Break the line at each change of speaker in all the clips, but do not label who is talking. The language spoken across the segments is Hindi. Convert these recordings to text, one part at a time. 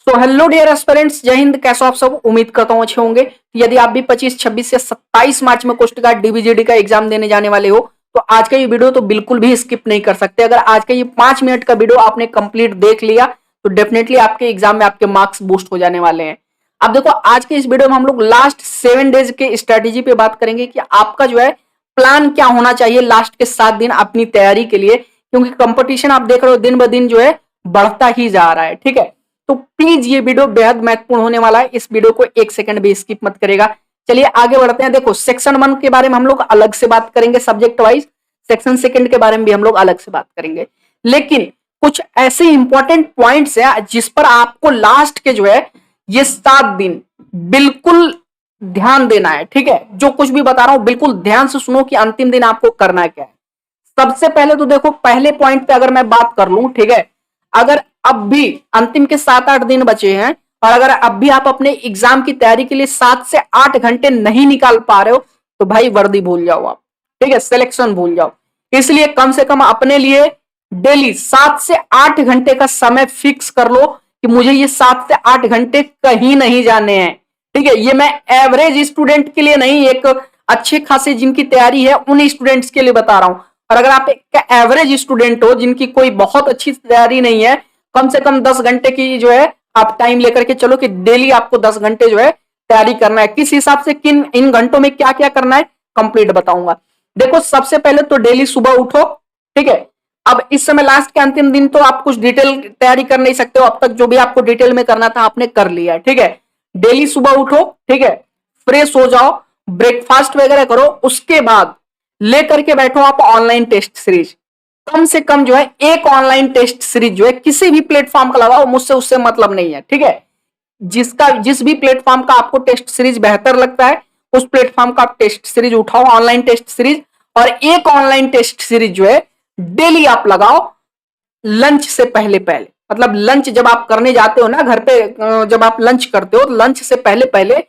तो हेलो डियर एस्पिरेंट्स, जय हिंद। कैसे हो आप सब? उम्मीद करता हूँ अच्छे होंगे। यदि आप भी 25, 26 या 27 मार्च में कोस्ट गार्ड डीबीजीडी का एग्जाम देने जाने वाले हो तो आज का ये वीडियो तो बिल्कुल भी स्किप नहीं कर सकते। अगर आज का ये 5 मिनट का वीडियो आपने कंप्लीट देख लिया तो डेफिनेटली आपके एग्जाम में आपके मार्क्स बूस्ट हो जाने वाले हैं। अब देखो, आज के इस वीडियो में हम लोग लास्ट 7 डेज के स्ट्रेटेजी पे बात करेंगे कि आपका जो है प्लान क्या होना चाहिए लास्ट के 7 दिन अपनी तैयारी के लिए, क्योंकि कंपटीशन आप देख रहे हो दिन ब दिन जो है बढ़ता ही जा रहा है। ठीक है, तो प्लीज ये वीडियो बेहद महत्वपूर्ण होने वाला है। इस वीडियो को 1 सेकंड भी स्किप मत करेगा। चलिए आगे बढ़ते हैं। देखो, सेक्शन 1 के बारे में हम लोग अलग से बात करेंगे सब्जेक्ट वाइज, सेक्शन 2 के बारे में भी हम लोग अलग से बात करेंगे, लेकिन कुछ ऐसे इंपॉर्टेंट पॉइंट्स हैं जिस पर आपको लास्ट के जो है ये 7 दिन बिल्कुल ध्यान देना है। ठीक है, जो कुछ भी बता रहा हूं बिल्कुल ध्यान से सुनो कि अंतिम दिन आपको करना क्या है। सबसे पहले तो देखो, पहले पॉइंट पे अगर मैं बात कर लूं, ठीक है, अगर अब भी अंतिम के 7-8 दिन बचे हैं और अगर अब भी आप अपने एग्जाम की तैयारी के लिए 7 से 8 घंटे नहीं निकाल पा रहे हो तो भाई वर्दी भूल जाओ आप। ठीक है, सिलेक्शन भूल जाओ। इसलिए कम से कम अपने लिए डेली 7 से 8 घंटे का समय फिक्स कर लो कि मुझे ये 7 से 8 घंटे कहीं नहीं जाने हैं। ठीक है, ये मैं एवरेज स्टूडेंट के लिए नहीं, एक अच्छे खासे जिनकी तैयारी है उन स्टूडेंट्स के लिए बता रहा हूं। और अगर आप एक एवरेज स्टूडेंट हो जिनकी कोई बहुत अच्छी तैयारी नहीं है, कम से कम 10 घंटे की जो है आप टाइम लेकर के चलो कि डेली आपको 10 घंटे जो है तैयारी करना है। किस हिसाब से, किन इन घंटों में क्या क्या करना है कंप्लीट बताऊंगा। देखो, सबसे पहले तो डेली सुबह उठो। ठीक है, अब इस समय लास्ट के अंतिम दिन तो आप कुछ डिटेल तैयारी कर नहीं सकते हो, अब तक जो भी आपको डिटेल में करना था आपने कर लिया है। ठीक है, डेली सुबह उठो, ठीक है, फ्रेश हो जाओ, ब्रेकफास्ट वगैरह करो, उसके बाद लेकर के बैठो आप ऑनलाइन टेस्ट सीरीज। कम से कम जो है एक ऑनलाइन टेस्ट सीरीज जो है किसी भी प्लेटफॉर्म का लगाओ, मुझसे उससे मतलब नहीं है। ठीक है, जिस भी प्लेटफॉर्म का आपको टेस्ट सीरीज बेहतर लगता है उस प्लेटफॉर्म का आप टेस्ट सीरीज उठाओ, ऑनलाइन टेस्ट सीरीज। और एक ऑनलाइन टेस्ट सीरीज जो है डेली आप लगाओ लंच से पहले पहले। मतलब लंच जब आप करने जाते हो ना घर पे, जब आप लंच करते हो तो लंच से पहले पहले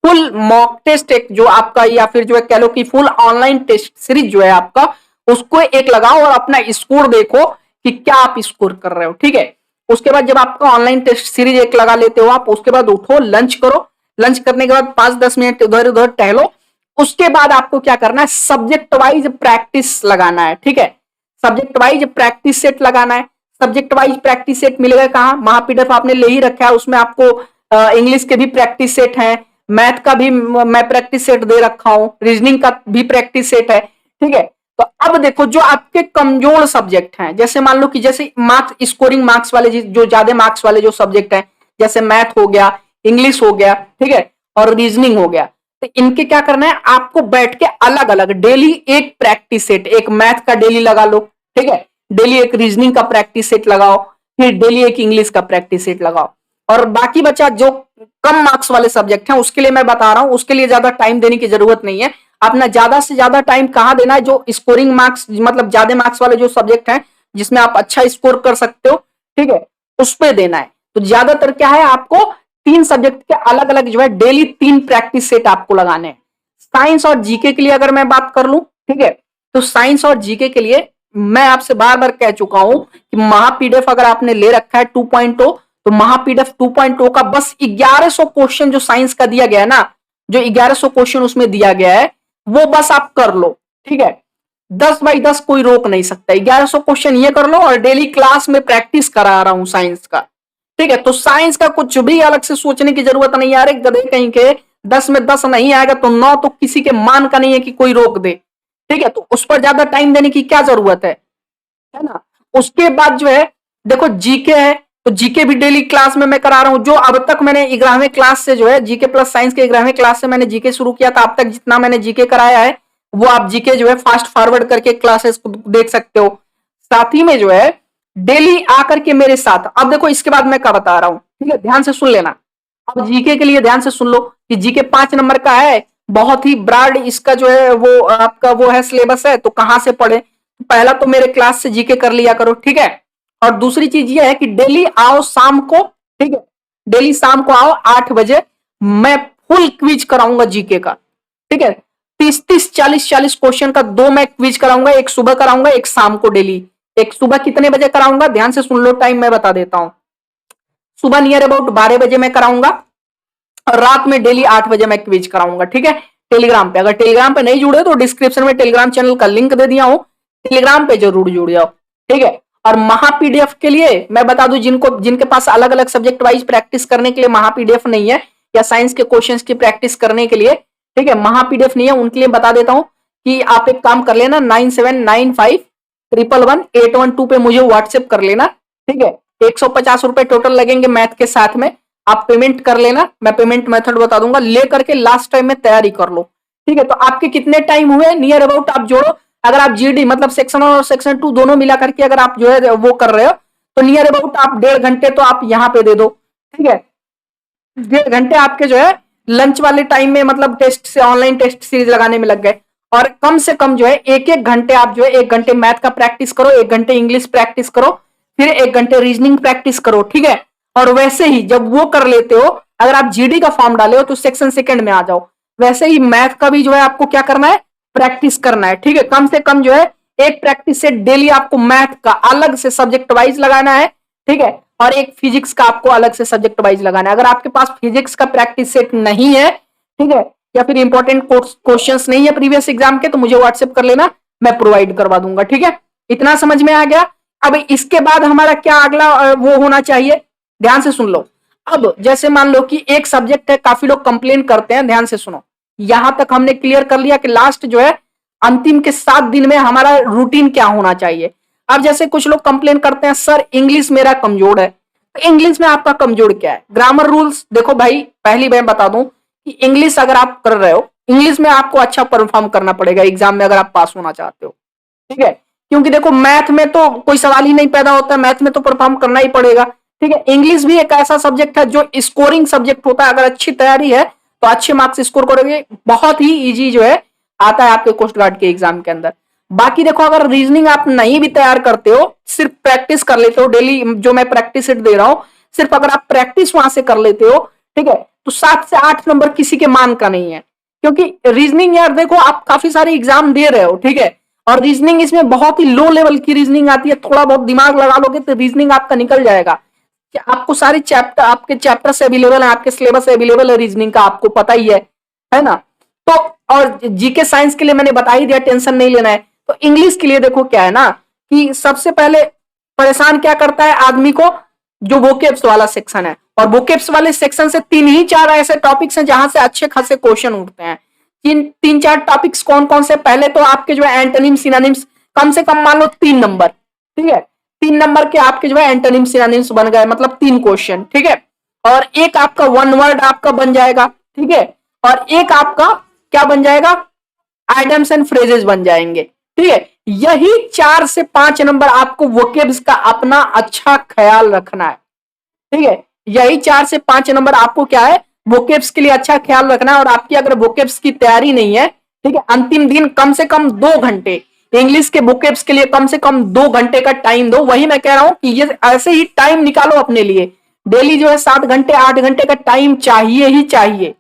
फुल मॉक टेस्ट एक जो आपका, या फिर जो है कह लो कि फुल ऑनलाइन टेस्ट सीरीज जो है आपका, उसको एक लगाओ और अपना स्कोर देखो कि क्या आप स्कोर कर रहे हो। ठीक है, उसके बाद जब आपका ऑनलाइन टेस्ट सीरीज एक लगा लेते हो आप, उसके बाद उठो, लंच करो। लंच करने के बाद 5-10 मिनट इधर उधर टहलो। उसके बाद आपको क्या करना है, सब्जेक्ट वाइज प्रैक्टिस लगाना है। ठीक है, सब्जेक्ट वाइज प्रैक्टिस सेट लगाना है। सब्जेक्ट वाइज प्रैक्टिस सेट मिलेगा कहाँ? महापीडीएफ आपने ले ही रखा है, उसमें आपको इंग्लिश के भी प्रैक्टिस सेट है, मैथ का भी मैं प्रैक्टिस सेट दे रखा हूं, रीजनिंग का भी प्रैक्टिस सेट है। ठीक है, तो अब देखो जो आपके कमजोर सब्जेक्ट हैं, जैसे मान लो कि जैसे मार्क्स स्कोरिंग मार्क्स वाले जो ज्यादा मार्क्स वाले जो सब्जेक्ट हैं, जैसे मैथ हो गया, इंग्लिश हो गया, ठीक है, और रीजनिंग हो गया, तो इनके क्या करना है, आपको बैठ के अलग अलग डेली एक प्रैक्टिस सेट, एक मैथ का डेली लगा लो, ठीक है, डेली एक रीजनिंग का प्रैक्टिस सेट लगाओ, फिर डेली एक इंग्लिश का प्रैक्टिस सेट लगाओ। और बाकी बचा जो कम मार्क्स वाले सब्जेक्ट हैं उसके लिए मैं बता रहा हूं, उसके लिए ज्यादा टाइम देने की जरूरत नहीं है। अपना ज्यादा से ज्यादा टाइम कहां देना है, जो स्कोरिंग मार्क्स मतलब ज्यादा मार्क्स वाले जो सब्जेक्ट हैं जिसमें आप अच्छा स्कोर कर सकते हो, ठीक है, उस पर देना है। तो ज्यादातर क्या है, आपको 3 सब्जेक्ट के अलग अलग जो है डेली 3 प्रैक्टिस सेट आपको लगाने हैं। साइंस और जीके के लिए अगर मैं बात कर लूं, ठीक है, तो साइंस और जीके के लिए मैं आपसे बार बार कह चुका हूं कि महापीडीएफ अगर आपने ले रखा है 2.0 तो महापीडीएफ 2.0 का बस 1100 क्वेश्चन जो साइंस का दिया गया है ना, जो 1100 क्वेश्चन उसमें दिया गया है वो बस आप कर लो। ठीक है, 10x10 कोई रोक नहीं सकता, 1100 क्वेश्चन ये कर लो और डेली क्लास में प्रैक्टिस करा रहा हूं साइंस का। ठीक है, तो साइंस का कुछ भी अलग से सोचने की जरूरत नहीं है। गधे कहीं के 10 में 10 नहीं आएगा तो 9 तो किसी के मान का नहीं है कि कोई रोक दे। ठीक है, तो उस पर ज्यादा टाइम देने की क्या जरूरत है ना। उसके बाद जो है देखो जीके है, तो जीके भी डेली क्लास में मैं करा रहा हूं। जो अब तक मैंने 11वें क्लास से जो है जीके प्लस साइंस के 11वें क्लास से मैंने जीके शुरू किया था, अब तक जितना मैंने जीके कराया है वो आप जीके जो है फास्ट फॉरवर्ड करके क्लासेस को देख सकते हो। साथ ही में जो है डेली आकर के मेरे साथ, अब देखो इसके बाद मैं क्या बता रहा हूं, ठीक है, ध्यान से सुन लेना। अब जीके के लिए ध्यान से सुन लो कि जीके 5 नंबर का है, बहुत ही ब्रॉड इसका जो है वो आपका वो है सिलेबस है, तो कहां से पढ़े। पहला तो मेरे क्लास से जीके कर लिया करो, ठीक है। और दूसरी चीज ये है कि डेली आओ शाम को, ठीक है, डेली शाम को आओ 8 बजे, मैं फुल क्विज कराऊंगा जीके का। ठीक है, 30-30, 40-40 क्वेश्चन का 2 मैं क्विज कराऊंगा, एक सुबह कराऊंगा एक शाम को डेली। एक सुबह कितने बजे कराऊंगा ध्यान से सुन लो, टाइम मैं बता देता हूं। सुबह नियर अबाउट 12 बजे मैं कराऊंगा और रात में डेली 8 बजे मैं क्विज कराऊंगा, ठीक है। टेलीग्राम पे, अगर टेलीग्राम पे नहीं जुड़े तो डिस्क्रिप्शन में टेलीग्राम चैनल का लिंक दे दिया हूं, टेलीग्राम पे जरूर जुड़ जाओ, ठीक है। और महा पीडीएफ के लिए मैं बता दूं, जिनके पास अलग अलग सब्जेक्ट वाइज प्रैक्टिस करने के लिए महा पीडीएफ नहीं है, या साइंस के क्वेश्चंस की प्रैक्टिस करने के लिए, ठीक है, महा पीडीएफ नहीं है, उनके लिए बता देता हूं कि आप एक काम कर लेना, 9795111812 पे मुझे व्हाट्सएप कर लेना, ठीक है। 150 रुपए टोटल लगेंगे मैथ के साथ में, आप पेमेंट कर लेना, मैं पेमेंट मेथड बता दूंगा, लेकर के लास्ट टाइम में तैयारी कर लो, ठीक है। तो आपके कितने टाइम हुए नियर अबाउट आप जोड़ो, अगर आप जीडी मतलब सेक्शन 1 और सेक्शन 2 दोनों मिला करके अगर आप जो है वो कर रहे हो, तो नियर अबाउट आप 1.5 घंटे तो आप यहाँ पे दे दो, ठीक है। 1.5 घंटे आपके जो है लंच वाले टाइम में, मतलब टेस्ट से ऑनलाइन टेस्ट सीरीज लगाने में लग गए, और कम से कम जो है 1-1 घंटे आप जो है 1 घंटे मैथ का प्रैक्टिस करो, 1 घंटे इंग्लिश प्रैक्टिस करो, फिर 1 घंटे रीजनिंग प्रैक्टिस करो, ठीक है। और वैसे ही जब वो कर लेते हो, अगर आप जीडी का फॉर्म डाले हो तो सेक्शन सेकंड में आ जाओ, वैसे ही मैथ का भी जो है आपको क्या करना है, प्रैक्टिस करना है, ठीक है। कम से कम जो है एक प्रैक्टिस सेट डेली आपको मैथ का अलग से सब्जेक्ट वाइज लगाना है, ठीक है। और एक फिजिक्स का आपको अलग से सब्जेक्ट वाइज लगाना है। अगर आपके पास फिजिक्स का प्रैक्टिस सेट नहीं है, ठीक है, या फिर इंपॉर्टेंट क्वेश्चंस नहीं है प्रीवियस एग्जाम के, तो मुझे व्हाट्सएप कर लेना, मैं प्रोवाइड करवा दूंगा, ठीक है। इतना समझ में आ गया। अब इसके बाद हमारा क्या अगला वो होना चाहिए, ध्यान से सुन लो। अब जैसे मान लो कि एक सब्जेक्ट है, काफी लोग कंप्लेन करते हैं, ध्यान से सुनो, यहां तक हमने क्लियर कर लिया कि लास्ट जो है अंतिम के 7 दिन में हमारा रूटीन क्या होना चाहिए। अब जैसे कुछ लोग कंप्लेन करते हैं, सर इंग्लिश मेरा कमजोर है, तो इंग्लिश में आपका कमजोर क्या है, ग्रामर रूल्स देखो भाई, पहली मैं बता दूं कि इंग्लिश अगर आप कर रहे हो, इंग्लिश में आपको अच्छा परफॉर्म करना पड़ेगा एग्जाम में अगर आप पास होना चाहते हो, ठीक है। क्योंकि देखो मैथ में तो कोई सवाल ही नहीं पैदा होता, मैथ में तो परफॉर्म करना ही पड़ेगा, ठीक है। इंग्लिश भी एक ऐसा सब्जेक्ट है जो स्कोरिंग सब्जेक्ट होता है, अगर अच्छी तैयारी है तो अच्छे मार्क्स स्कोर करोगे, बहुत ही इजी जो है आता है आपके कोस्ट गार्ड के एग्जाम के अंदर। बाकी देखो, अगर रीजनिंग आप नहीं भी तैयार करते हो, सिर्फ प्रैक्टिस कर लेते हो डेली, जो मैं प्रैक्टिस सेट दे रहा हूं, सिर्फ अगर आप प्रैक्टिस वहां से कर लेते हो, ठीक है, तो 7 से 8 नंबर किसी के मान का नहीं है। क्योंकि रीजनिंग यार देखो, आप काफी सारे एग्जाम दे रहे हो, ठीक है, और रीजनिंग इसमें बहुत ही लो लेवल की रीजनिंग आती है, थोड़ा बहुत दिमाग लगा लोगे तो रीजनिंग आपका निकल जाएगा। आपको सारे चैप्टर आपके चैप्टर से अवेलेबल है, आपके सिलेबस से अवेलेबल है रीजनिंग का, आपको पता ही है ना। तो और जीके साइंस के लिए मैंने बता ही दिया, टेंशन नहीं लेना है। तो इंग्लिश के लिए देखो क्या है ना, कि सबसे पहले परेशान क्या करता है आदमी को, जो वोकेब्स वाला सेक्शन है, और वोकेब्स वाले सेक्शन से 3 ही 4 ऐसे टॉपिक्स हैं जहां से अच्छे खासे क्वेश्चन उठते हैं। 3-4 टॉपिक्स कौन कौन से, पहले तो आपके जो है एंटोनिम सिनोनिम्स, कम से कम मान लो 3 नंबर, ठीक है, 3 नंबर के आपके जो है एंटोनिम सिनोनिम्स बन गए, मतलब 3 क्वेश्चन, ठीक है। और एक आपका 1 वर्ड आपका बन जाएगा, ठीक है, और एक आपका क्या बन जाएगा, आइटम्स एंड फ्रेजेस बन जाएंगे, ठीक है। यही 4 से 5 नंबर आपको वोकेब्स का अपना अच्छा ख्याल रखना है, ठीक है। यही 4 से 5 नंबर आपको क्या है, वोकेब्स के लिए अच्छा ख्याल रखना है। और आपकी अगर वोकेब्स की तैयारी नहीं है, ठीक है, अंतिम दिन कम से कम 2 घंटे इंग्लिश के वोकेब्स के लिए, कम से कम 2 घंटे का टाइम दो। वही मैं कह रहा हूं कि ये ऐसे ही टाइम निकालो अपने लिए, डेली जो है 7 घंटे 8 घंटे का टाइम चाहिए ही चाहिए,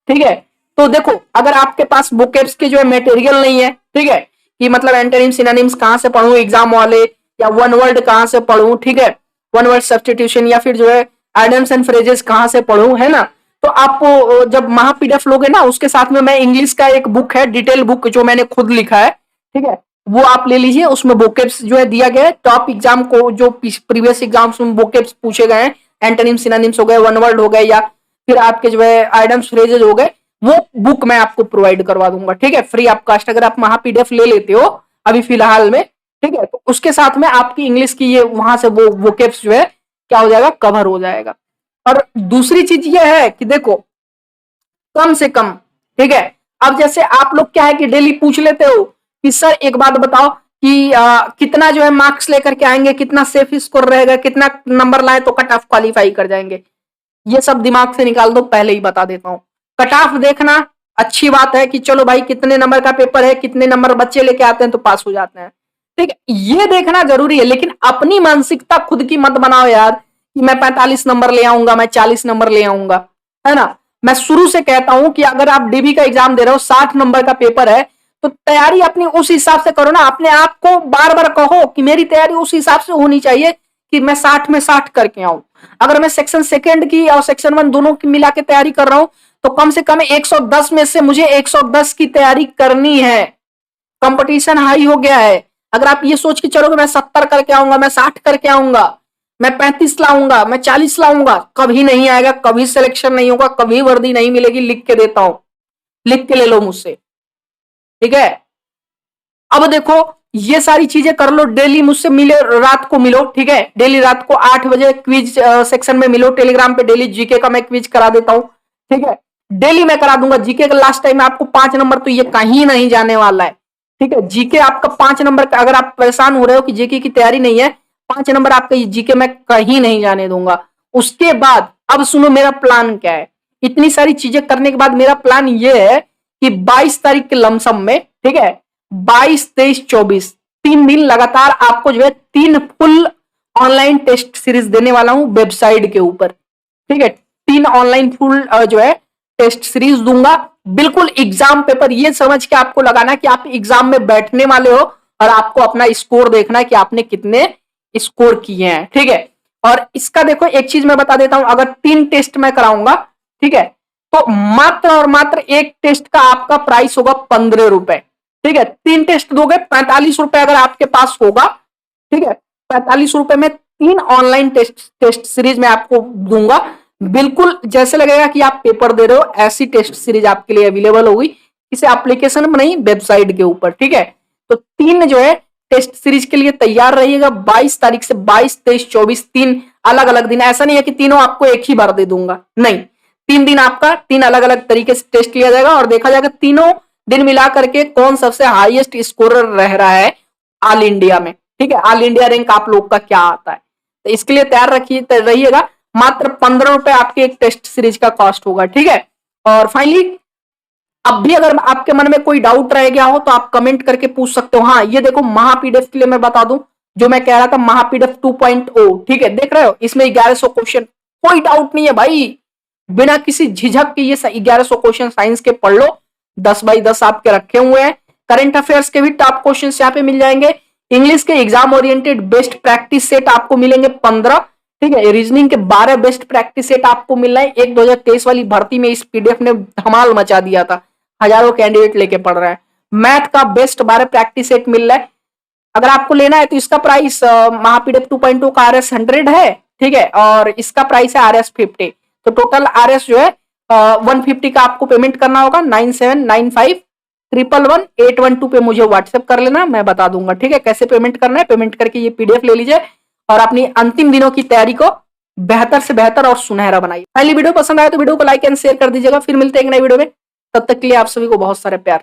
ठीक है। तो देखो, अगर आपके पास वोकेब्स के जो है मटेरियल नहीं है, ठीक है, कि मतलब एंटोनिम सिनोनिम्स कहां से पढ़ूं एग्जाम वाले, या 1 वर्ड कहां से पढ़ूं, ठीक है, 1 वर्ड सब्स्टिट्यूशन, या फिर जो है आइटम्स एंड फ्रेजेस कहां से पढ़ूं, है ना। तो आपको जब महा पीडीएफ लोगे ना, उसके साथ में मैं इंग्लिश का एक बुक है, डिटेल बुक, जो मैंने खुद लिखा है, ठीक है, वो आप ले लीजिए। उसमें वोकेब्स जो है दिया गया है, टॉप एग्जाम को जो प्रीवियस एग्जाम्स में वोकेब्स पूछे गए हैं, एंटोनिम सिनोनिम्स हो गए, 1 वर्ड हो गए, या फिर आपके जो है आइटम्स फ्रेजेस हो गए, वो बुक मैं आपको प्रोवाइड करवा दूंगा, ठीक है, फ्री ऑफ कास्ट। अगर आप महा पीडीएफ ले लेते हो अभी फिलहाल में, ठीक है, तो उसके साथ में आपकी इंग्लिश की ये वहां से वो वोकेब्स जो है क्या हो जाएगा, कवर हो जाएगा। और दूसरी चीज ये है कि देखो, कम से कम, ठीक है, अब जैसे आप लोग क्या है कि डेली पूछ लेते हो कि सर एक बात बताओ कि कितना जो है मार्क्स लेकर के आएंगे, कितना सेफ स्कोर रहेगा, कितना नंबर लाए तो कट ऑफ क्वालिफाई कर जाएंगे। ये सब दिमाग से निकाल दो, पहले ही बता देता हूं। कट ऑफ देखना अच्छी बात है कि चलो भाई कितने नंबर का पेपर है, कितने नंबर बच्चे लेके आते हैं तो पास हो जाते हैं, ठीक है, ये देखना जरूरी है। लेकिन अपनी मानसिकता खुद की मत बनाओ यार कि मैं 45 नंबर ले आऊंगा, मैं 40 नंबर ले आऊंगा, है ना। मैं शुरू से कहता हूं कि अगर आप डीबी का एग्जाम दे रहे हो, 60 नंबर का पेपर है, तो तैयारी अपनी उस हिसाब से करो ना। अपने आप को बार बार कहो कि मेरी तैयारी उस हिसाब से होनी चाहिए कि मैं 60 में 60 करके आऊं। अगर मैं सेक्शन सेकंड की और सेक्शन 1 दोनों की मिला के तैयारी कर रहा हूं तो कम से कम 110 में से मुझे 110 की तैयारी करनी है। कंपटीशन हाई हो गया है। अगर आप ये सोच के चलोगे मैं 70 करके आऊंगा, मैं 60 करके आऊंगा, मैं 35 लाऊंगा, मैं 40 लाऊंगा, कभी नहीं आएगा, कभी सिलेक्शन नहीं होगा, कभी वर्दी नहीं मिलेगी। लिख के देता हूं, लिख के ले लो मुझसे, ठीक है। अब देखो ये सारी चीजें कर लो, डेली मुझसे मिले, रात को मिलो, ठीक है। डेली रात को 8 बजे क्विज सेक्शन में मिलो टेलीग्राम पे। डेली जीके का मैं क्विज करा देता हूं, ठीक है। डेली मैं करा दूंगा जीके का। लास्ट टाइम आपको 5 नंबर तो ये कहीं नहीं जाने वाला है, ठीक है। जीके आपका 5 नंबर का, अगर आप परेशान हो रहे हो कि जीके की तैयारी नहीं है, 5 नंबर आपका जीके मैं कहीं नहीं जाने दूंगा। उसके बाद अब सुनो मेरा प्लान क्या है। इतनी सारी चीजें करने के बाद मेरा प्लान ये है कि 22 तारीख के लमसम में, ठीक है, 22, 23, 24 3 दिन लगातार आपको जो है 3 फुल ऑनलाइन टेस्ट सीरीज देने वाला हूं वेबसाइट के ऊपर, ठीक है। 3 ऑनलाइन फुल जो है टेस्ट सीरीज दूंगा। बिल्कुल एग्जाम पेपर ये समझ के आपको लगाना कि आप एग्जाम में बैठने वाले हो और आपको अपना स्कोर देखना है कि आपने कितने स्कोर किए हैं, ठीक है। और इसका देखो एक चीज मैं बता देता हूं, अगर 3 टेस्ट मैं कराऊंगा, ठीक है, तो मात्र और मात्र एक टेस्ट का आपका प्राइस होगा 15 रुपए, ठीक है। 3 टेस्ट दोगे 45 रुपए अगर आपके पास होगा, ठीक है। 45 रुपए में 3 ऑनलाइन टेस्ट सीरीज मैं आपको दूंगा। बिल्कुल जैसे लगेगा कि आप पेपर दे रहे हो, ऐसी टेस्ट सीरीज आपके लिए अवेलेबल होगी, इसे एप्लीकेशन में नहीं वेबसाइट के ऊपर, ठीक है। तो 3 जो है टेस्ट सीरीज के लिए तैयार रहिएगा। 22 तारीख से 22, 23, 24 3 अलग अलग दिन। ऐसा नहीं है कि तीनों आपको एक ही बार दे दूंगा, नहीं। 3 दिन आपका 3 अलग अलग तरीके से टेस्ट लिया जाएगा और देखा जाएगा तीनों दिन मिला करके कौन सबसे हाईएस्ट स्कोरर रह रहा है ऑल इंडिया में, ठीक है। ऑल इंडिया रैंक आप लोग का क्या आता है, तो इसके लिए तैयार रहिएगा। मात्र 15 रुपए आपके एक टेस्ट सीरीज का कॉस्ट होगा, ठीक है। और फाइनली अब भी अगर आपके मन में कोई डाउट रह गया हो तो आप कमेंट करके पूछ सकते हो। हाँ ये देखो महापीडीएफ के लिए मैं बता दूं, जो मैं कह रहा था महापीडीएफ 2.0, ठीक है, देख रहे हो इसमें 1100 क्वेश्चन, कोई डाउट नहीं है भाई। बिना किसी झिझक के ये 1100 क्वेश्चन साइंस के पढ़ लो। 10 बाई 10 आपके रखे हुए हैं। करंट अफेयर्स के भी टॉप क्वेश्चन यहाँ पे मिल जाएंगे। इंग्लिश के exam oriented best practice set आपको मिलेंगे 15, ठीक है। रीजनिंग के 12 बेस्ट प्रैक्टिस सेट आपको मिल रहा है। एक 2023 वाली भर्ती में इस पीडीएफ ने धमाल मचा दिया था, हजारों कैंडिडेट लेके पढ़ रहे हैं। मैथ का बेस्ट 12 प्रैक्टिस सेट मिल रहा है। अगर आपको लेना है तो इसका प्राइस महापीडीएफ 2.2 का RS 100 है, ठीक है, और इसका प्राइस है RS 50। तो टोटल RS जो है 150 का आपको पेमेंट करना होगा। 9795111812 पे मुझे व्हाट्सएप कर लेना, मैं बता दूंगा, ठीक है, कैसे पेमेंट करना है। पेमेंट करके ये पीडीएफ ले लीजिए और अपनी अंतिम दिनों की तैयारी को बेहतर से बेहतर और सुनहरा बनाइए। पहली वीडियो पसंद आए तो वीडियो को लाइक एंड शेयर कर दीजिएगा। फिर मिलते हैं एक नई वीडियो में, तब तक के लिए आप सभी को बहुत सारे प्यार।